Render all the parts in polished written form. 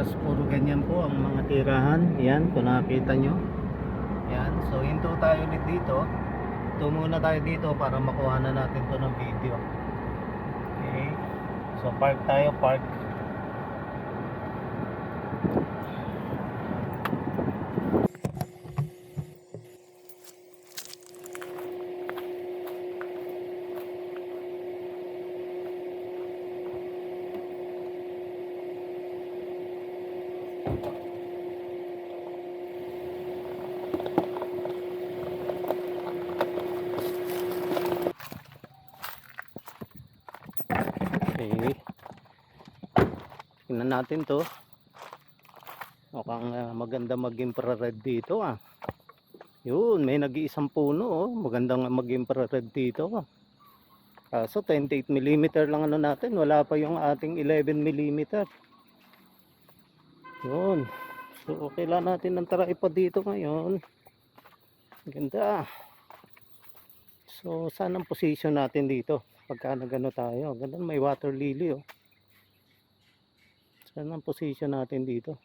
tas puro ganyan po ang mga tirahan. Yan, kung nakikita nyo. Yan, so hinto tayo ulit dito. Ito muna tayo dito para makuha na natin to ng video. Okay, so park tayo, park. Okay, tingnan natin to. Mukhang maganda mag-infrared dito ah. Yun, may nag-iisang puno oh. Magandang mag-infrared dito ah. So 28mm lang ano natin, wala pa yung ating 11mm. Yun. So okay lang natin ng tripod dito ngayon. Ganda. So saan ang position natin dito? Pagka nagano tayo, ganda, may water lily oh. Saan ang position natin dito?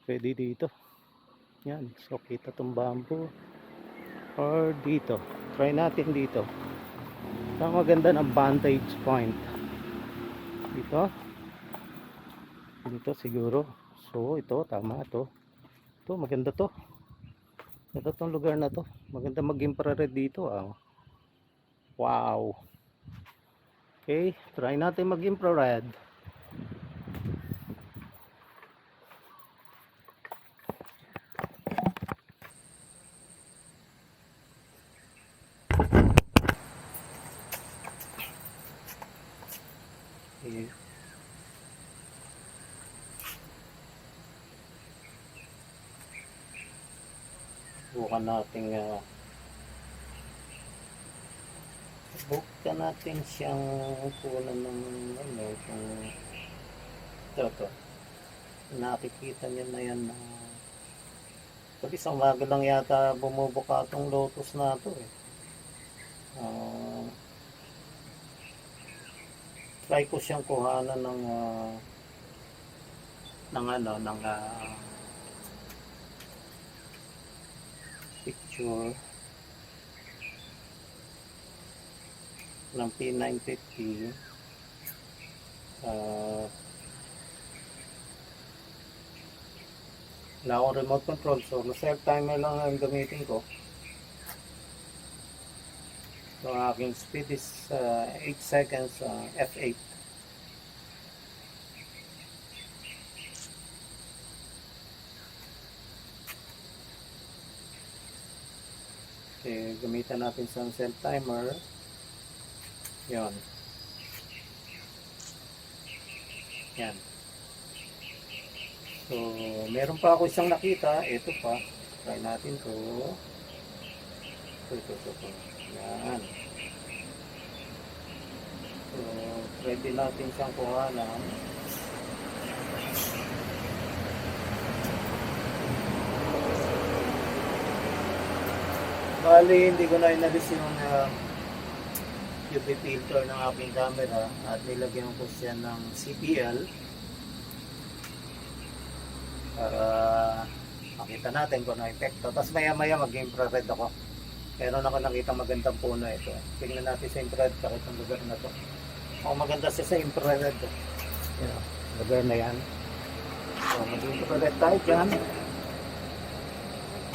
Pwede dito. Yan, so kita tong bamboo. Or dito. Try natin dito. Ang maganda ng vantage point. Dito. Dito siguro. So ito, tama to. Ito, maganda to. Ito tong lugar na to. Maganda mag-infrared dito ah. Wow. Okay, try natin mag-infrared. Okay. Bukan natin siyang kunan ng ano, kung ito. Nakikita niyo na yan na kasi sa umaga lang yata bumubuka itong lotus na ito eh. Try ko siyang kuhanan ng picture ng P950. Wala akong remote control, so self timer lang ang gamitin ko. So aking speed is 8 seconds, F8. Okay, gamitan natin sa self timer. Yan. Yan. So, meron pa ako siyang nakita. Ito pa. Try natin to. Ito. Yan. So, try din natin siyang kuhanan. Bali, hindi ko na inalis yung UV filter ng aking camera at nilagyan ko siya ng CPL para makita natin kung ano epekto. Tapos maya mag-infrared ako. Meron ako nakita magandang puno ito. Tingnan natin sa infrared kahit ang lugar na to. Maganda siya sa infrared. Yan, lugar na yan. So mag-infrared tayo dyan.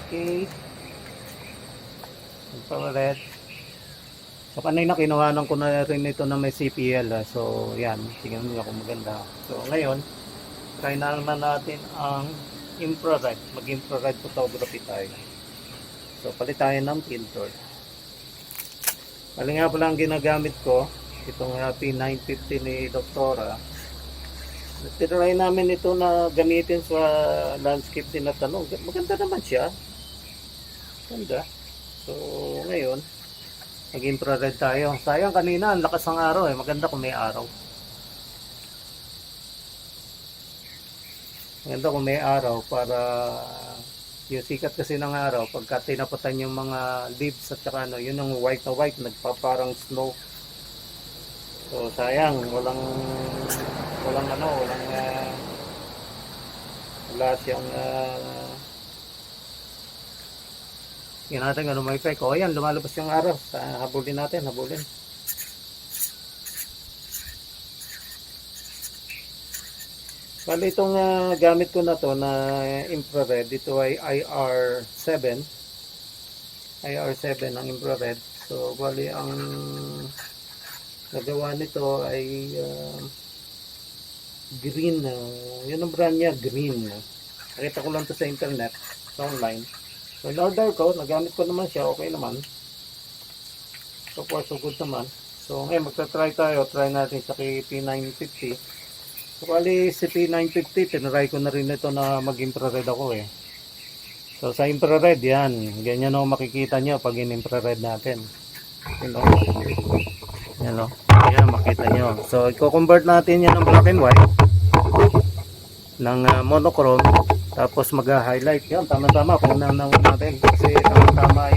Okay. Infrared. So kanina kinuhanan ko na rin ito na may CPL. So yan, tingnan nyo kung maganda. So ngayon, try na naman natin ang infrared. Mag-infrared photography tayo. So palit tayo ng filter. Bali nga pala ang ginagamit ko, itong P950 ni Doktora. Try namin ito na gamitin sa landscape din na tanong. Maganda naman siya. Ganda. So ngayon, mag-infrared tayo. Sayang kanina, ang lakas ng araw eh. Maganda kung may araw. Maganda kung may araw para yung sikat kasi ng araw, pagka tinapatan yung mga leaves at saka ano, yun ang white na white, nagpaparang snow. So sayang, walang Wala siyang tingnan natin ano may effect. O ayan, lumalabas yung araw. Habulin natin, habulin. Bali itong gamit ko na to na infrared, ito ay IR7. IR7 ang infrared. So bali ang nagawa nito ay green. Yun ang brand niya, green. Nakita ko lang to sa internet, sa online. So in-order ko, nagamit ko naman siya, okay naman. So far so good naman. So ngayon magta-try tayo, try natin sa P950. So bali si P950, tinry ko na rin ito na mag-infrared ako eh. So sa infrared yan, ganyan o makikita nyo pag in-infrared natin. You know? Yan o, ayan makita nyo. So i-convert natin yan ng black and white ng monochrome, tapos mag-highlight yan, tama-tama kung naman natin kasi tama-tama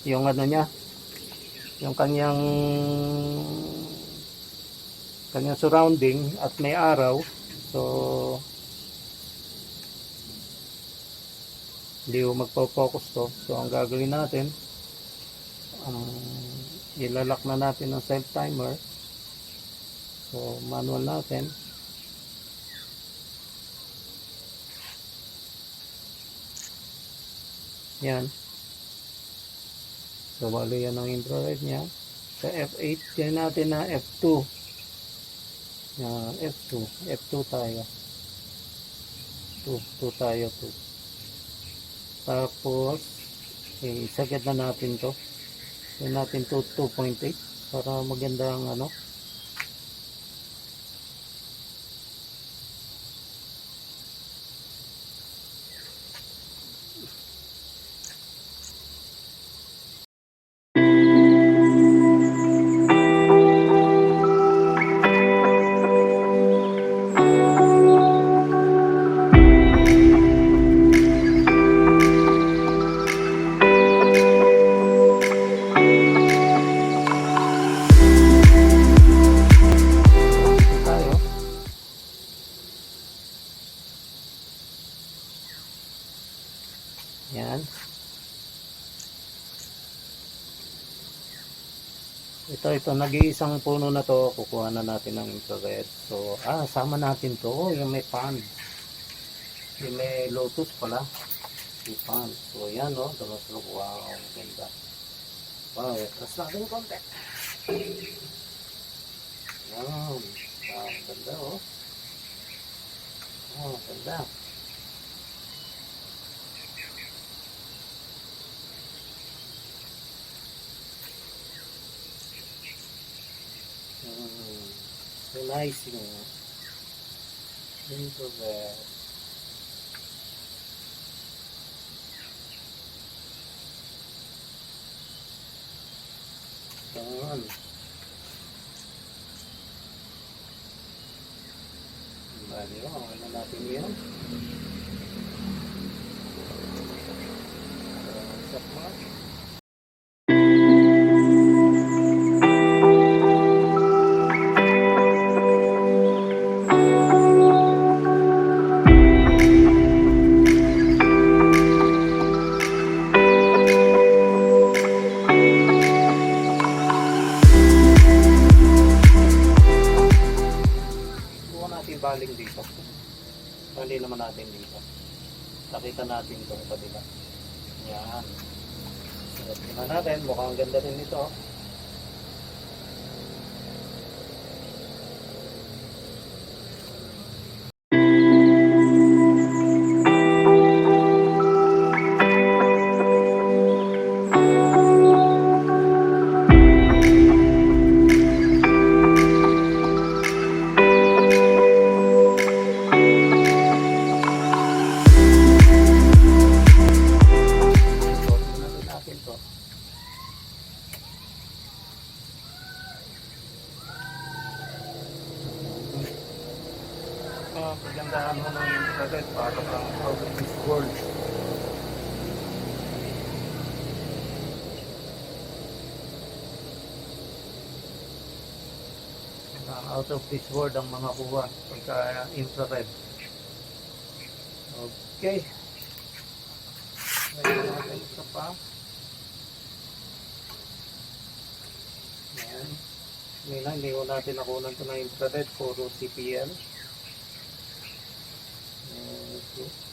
yung ano niya, yung kanyang surrounding at may araw. So hindi ko magpo-focus to. So ang gagawin natin, ilalak na natin ng self timer. So manual natin. Yan. So bali yan ang infrared niya. Sa F8 yan natin na F2. F2 tayo. 2 tayo 2. Tapos isagad na natin to. Yan natin to 2.8 para maganda ang ano. Yan. Ito nag-iisang puno na to, kukuha na natin ng infrared. So, sama natin to, yung may pan. Yung may lotus pala. Yung pan. So, yan o. Wow, ganda. Wow, atras natin konti. Yan. Wow, ganda o. Oh, ganda. So nice yung infrared. Yan. Bali o, okay na natin yun. Set mark. Baling dito. Bali naman natin dito. Nakita natin ito sa kabila. Yan. So, tingnan natin. Mukhang ganda rin ito. Pagandahan mo ng internet para kang out of this world. Out of this world ang mga kuha pagka infrared. Okay. Lagyan natin isa pa. Ayan. Hindi ko natin nakunan ito ng infrared. Puro CPL. Okay.